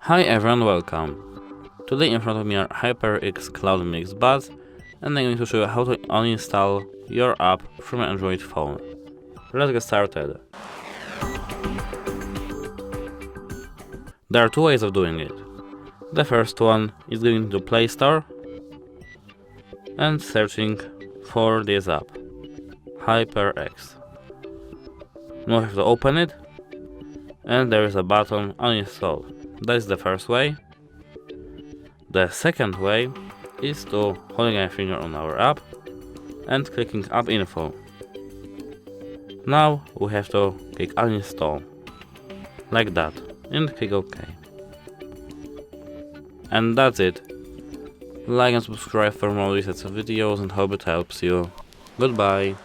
Hi everyone, welcome. Today in front of me are HyperX Cloud Mix Buds, and I'm going to show you how to uninstall your app from an Android phone. Let's get started. There are two ways of doing it. The first one is going to Play Store and searching for this app, HyperX. Now you have to open it, and there is a button Uninstall. That is the first way. The second way is to holding a finger on our app and clicking App Info. Now we have to click Uninstall, like that, and click OK. And that's it. Like and subscribe for more resets of videos and hope it helps you. Goodbye.